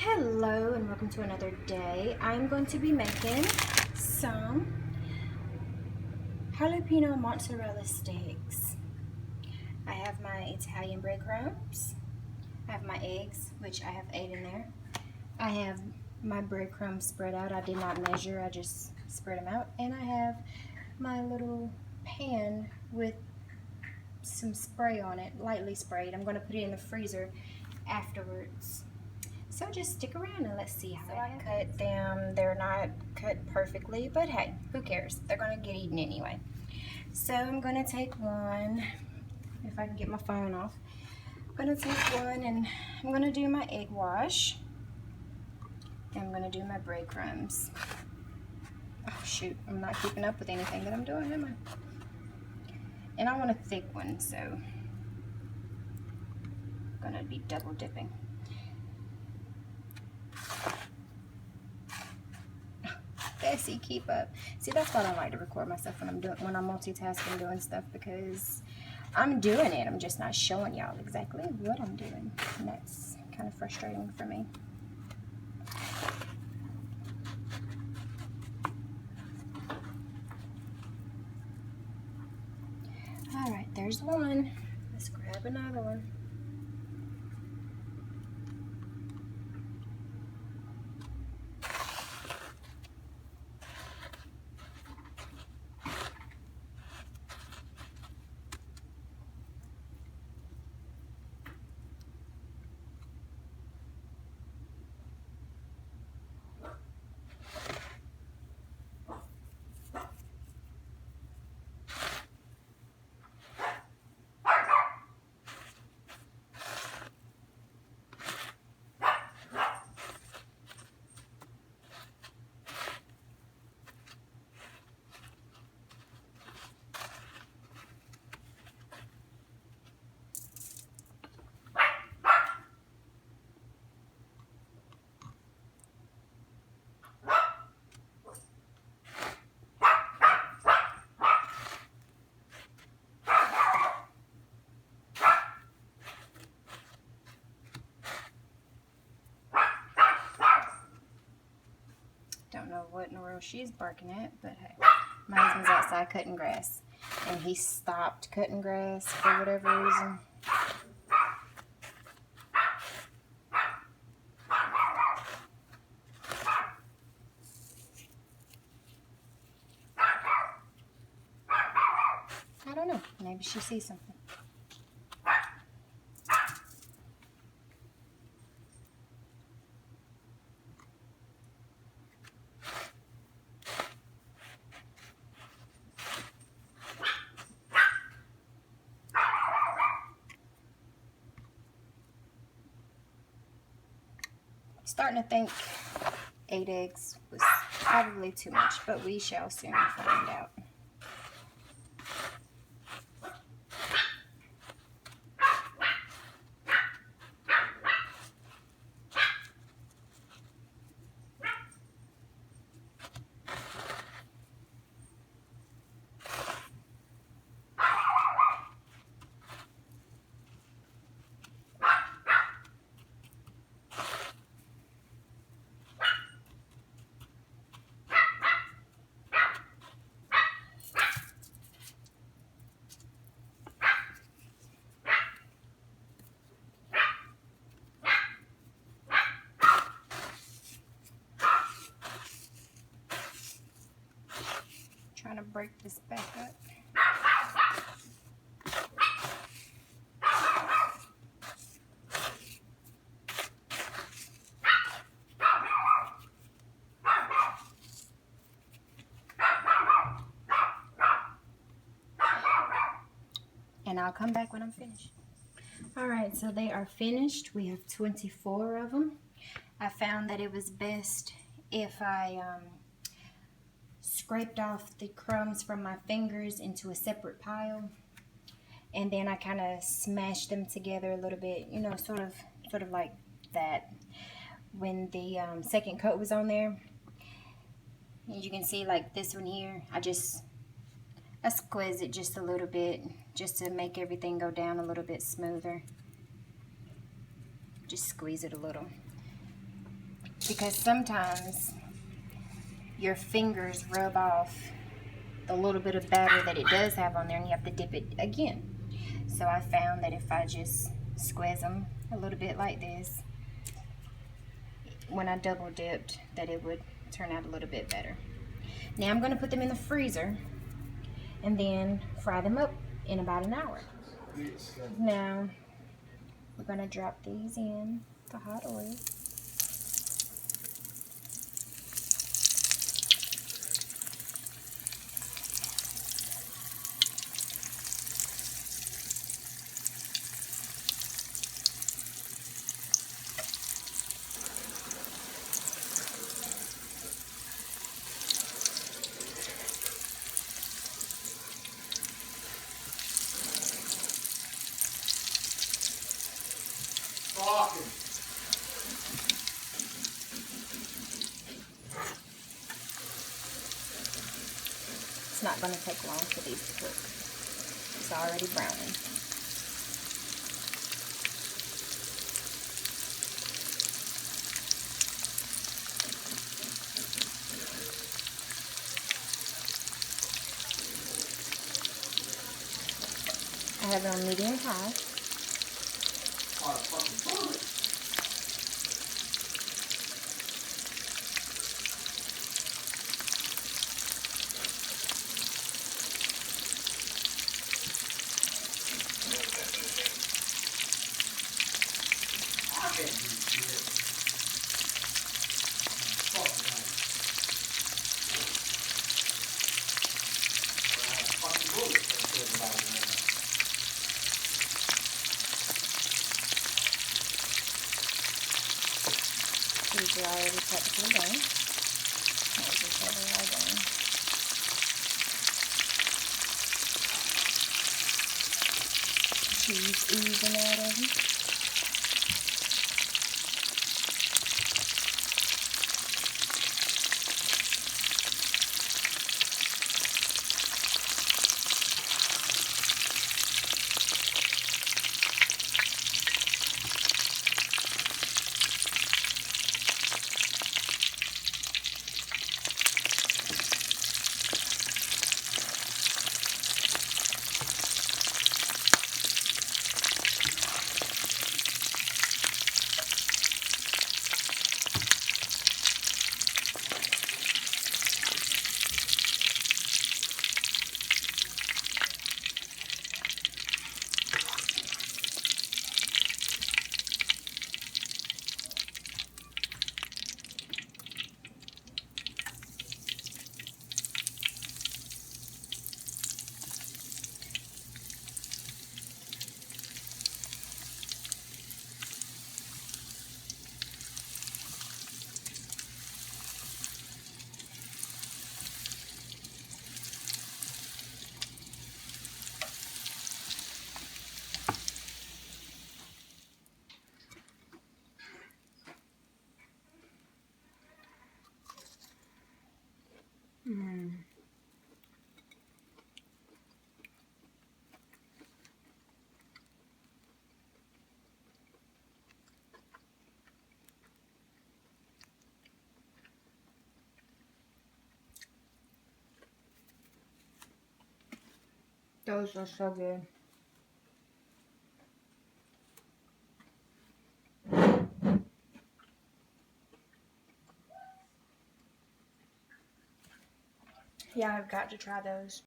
Hello and welcome to another day. I'm going to be making some jalapeno mozzarella sticks. I have my Italian breadcrumbs. I have my eggs, which I have 8 in there. I have my breadcrumbs spread out. I did not measure, I just spread them out. And I have my little pan with some spray on it, lightly sprayed. I'm going to put it in the freezer afterwards. So just stick around and let's see how I cut them. They're not cut perfectly, but hey, who cares? They're gonna get eaten anyway. So I'm gonna take one, if I can get my phone off. I'm gonna take one and I'm gonna do my egg wash. And I'm gonna do my breadcrumbs. Oh shoot, I'm not keeping up with anything that I'm doing, am I? And I want a thick one, so I'm gonna be double dipping. Bessie, keep up. See, that's why I don't like to record myself when I'm multitasking doing stuff, because I'm doing it. I'm just not showing y'all exactly what I'm doing. And that's kind of frustrating for me. Alright, there's one. Let's grab another one. Don't know what in the world she's barking at, but hey, my husband's outside cutting grass, and he stopped cutting grass for whatever reason. I don't know, maybe she sees something. Starting to think 8 eggs was probably too much, but we shall soon find out. Trying to break this back up. And I'll come back when I'm finished. Alright, so they are finished. We have 24 of them. I found that it was best if I scraped off the crumbs from my fingers into a separate pile, and then I kind of smashed them together a little bit, you know, sort of like that. When the second coat was on there, as you can see, like this one here, I squeeze it just a little bit, just to make everything go down a little bit smoother. Just squeeze it a little. because sometimes your fingers rub off the little bit of batter that it does have on there, and you have to dip it again. So I found that if I just squeeze them a little bit like this, when I double dipped, that it would turn out a little bit better. Now I'm going to put them in the freezer and then fry them up in about an hour. Now we're going to drop these in the hot oil. It's not going to take long for these to cook. It's already browning. I have it on medium high. These are already practically done. I'll just have it all done. Cheese oozing out of them. Those are so good. Yeah, I've got to try those.